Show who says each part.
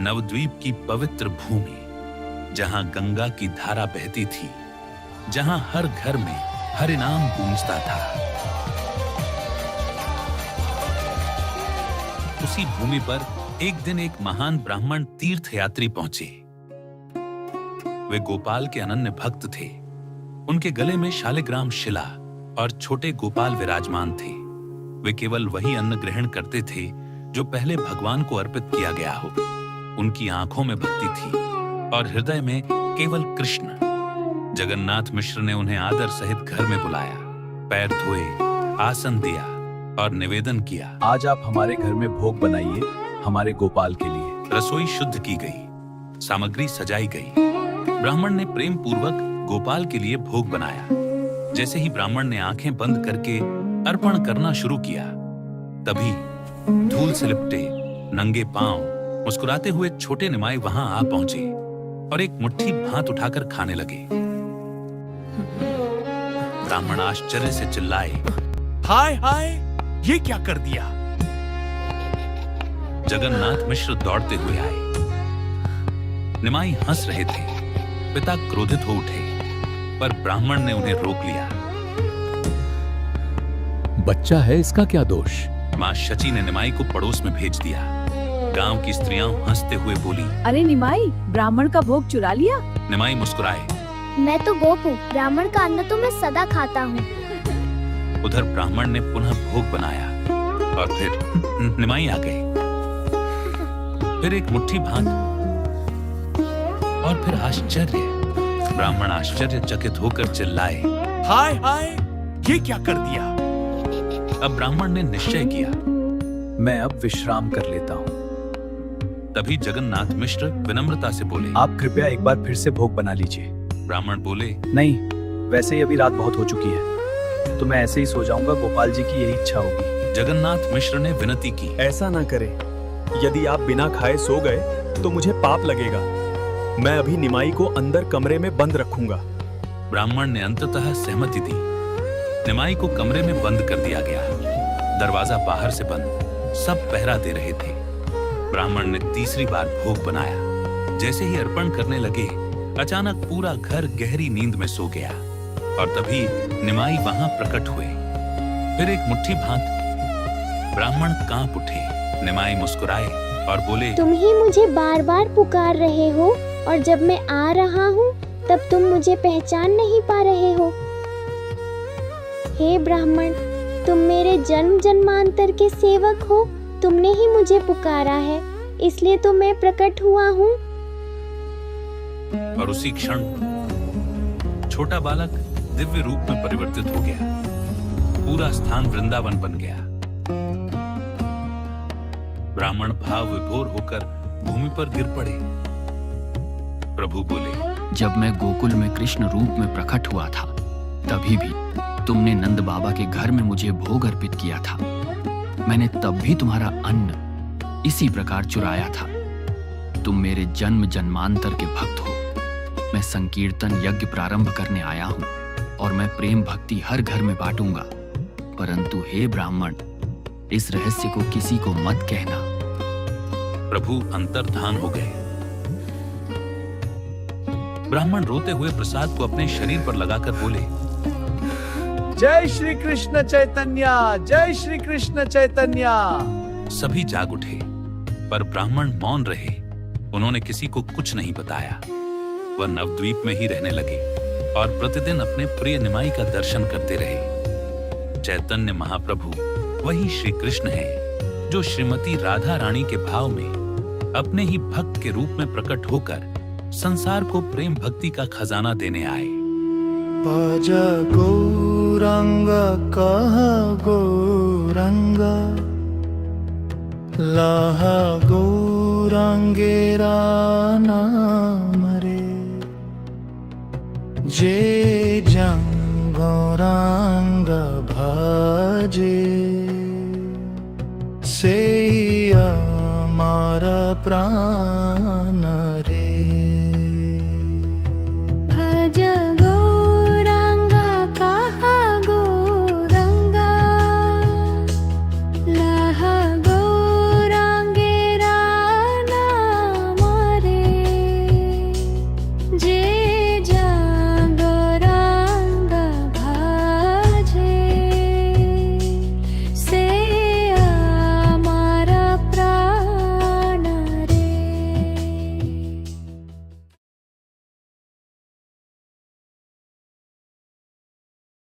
Speaker 1: नवद्वीप की पवित्र भूमि, जहां गंगा की धारा बहती थी, जहां हर घर में हरिनाम गूंजता था। उसी भूमि पर एक दिन एक महान ब्राह्मण तीर्थ यात्री पहुंचे। वे गोपाल के अनन्य भक्त थे। उनके गले में शालिग्राम शिला और छोटे गोपाल विराजमान थे। वे केवल वही अन्न ग्रहण करते थे जो पहले भगवान को अर्पित किया गया हो। उनकी आंखों में भक्ति थी और हृदय में केवल कृष्ण। जगन्नाथ मिश्र ने उन्हें आदर सहित घर में बुलाया, पैर धोए, आसन दिया और निवेदन किया,
Speaker 2: आज आप हमारे घर में भोग बनाइए, हमारे गोपाल के लिए।
Speaker 1: रसोई शुद्ध की गई, सामग्री सजाई गई। ब्राह्मण ने प्रेम पूर्वक गोपाल के लिए भोग बनाया। जैसे ही ब्राह्मण ने आंखें बंद करके अर्पण करना शुरू किया, तभी धूल से लिपटे नंगे पांव मुस्कुराते हुए एक छोटे निमाई वहां आ पहुंचे और एक मुट्ठी भात उठाकर खाने लगे। ब्राह्मण आश्चर्य से चिल्लाए,
Speaker 3: हाय हाय, ये क्या कर दिया?
Speaker 1: जगन्नाथ मिश्र दौड़ते हुए आए। निमाई हंस रहे थे। पिता क्रोधित हो उठे, पर ब्राह्मण ने उन्हें रोक लिया।
Speaker 2: बच्चा है, इसका क्या दोष?
Speaker 1: मां शची ने निमाई को पड़ोस में भेज दिया। गांव की स्त्रियां हंसते हुए बोली,
Speaker 4: अरे निमाई, ब्राह्मण का भोग चुरा लिया।
Speaker 1: निमाई मुस्कुराए,
Speaker 5: मैं तो गोप हूँ, ब्राह्मण का अन्न तो मैं सदा खाता हूँ।
Speaker 1: उधर ब्राह्मण ने पुनः भोग बनाया और फिर निमाई आ गए। फिर एक मुट्ठी भात और फिर आश्चर्य। ब्राह्मण आश्चर्यचकित होकर चिल्लाए,
Speaker 3: हाय हाय, ये क्या कर दिया?
Speaker 1: अब ब्राह्मण ने निश्चय किया,
Speaker 2: मैं अब विश्राम कर लेता हूँ।
Speaker 1: तभी जगन्नाथ मिश्र विनम्रता से बोले,
Speaker 2: आप कृपया एक बार फिर से भोग बना लीजिए।
Speaker 1: ब्राह्मण बोले,
Speaker 2: नहीं, वैसे ही अभी रात बहुत हो चुकी है, तो मैं ऐसे ही सो जाऊंगा। गोपाल जी की यही इच्छा होगी।
Speaker 1: जगन्नाथ मिश्र ने विनती की,
Speaker 6: ऐसा ना करें। यदि आप बिना खाए सो गए तो मुझे पाप लगेगा। मैं अभी निमाई को अंदर कमरे में बंद रखूंगा।
Speaker 1: ब्राह्मण ने अंततः सहमति दी। निमाई को कमरे में बंद कर दिया गया। दरवाजा बाहर से बंद, सब पहरा दे रहे थे। ब्राह्मण ने तीसरी बार भोग बनाया। जैसे ही अर्पण करने लगे, अचानक पूरा घर गहरी नींद में सो गया और तभी निमाई वहां प्रकट हुए। फिर एक मुट्ठी भात। ब्राह्मण कांप उठे। निमाई मुस्कुराए और बोले,
Speaker 5: तुम ही मुझे बार बार पुकार रहे हो और जब मैं आ रहा हूँ तब तुम मुझे पहचान नहीं पा रहे हो। हे ब्राह्मण, तुम मेरे जन्म जन्मांतर के सेवक हो। तुमने ही मुझे पुकारा है, इसलिए तो मैं प्रकट हुआ हूँ।
Speaker 1: और उसी क्षण छोटा बालक दिव्य रूप में परिवर्तित हो गया। पूरा स्थान वृंदावन बन गया। ब्राह्मण भाव विभोर होकर भूमि पर गिर पड़े। प्रभु बोले,
Speaker 7: जब मैं गोकुल में कृष्ण रूप में प्रकट हुआ था, तभी भी तुमने नंद बाबा के घर में मुझे भोग अर्पित किया था। मैंने तब भी तुम्हारा अन्न इसी प्रकार चुराया था। तुम मेरे जन्म जन्मांतर के भक्त हो। मैं संकीर्तन यज्ञ प्रारंभ करने आया हूँ और मैं प्रेम भक्ति हर घर में बांटूंगा। परंतु हे ब्राह्मण, इस रहस्य को किसी को मत कहना।
Speaker 1: प्रभु अंतर्धान हो गए। ब्राह्मण रोते हुए प्रसाद को अपने शरीर पर लगाकर बोले,
Speaker 8: जय श्री कृष्ण चैतन्य, जय श्री कृष्ण चैतन्य।
Speaker 1: सभी जाग उठे, पर ब्राह्मण मौन रहे। उन्होंने किसी को कुछ नहीं बताया। वह नवद्वीप में ही रहने लगे और प्रतिदिन अपने प्रिय निमाई का दर्शन करते रहे। चैतन्य महाप्रभु वही श्री कृष्ण है जो श्रीमती राधा रानी के भाव में अपने ही भक्त के रूप में प्रकट होकर संसार को प्रेम भक्ति का खजाना देने आए।
Speaker 9: भज गौरंग कह गौरंग, लह गौरंगेरा नाम रे। जे जं गौरांग भजे, से अमर प्राण रे।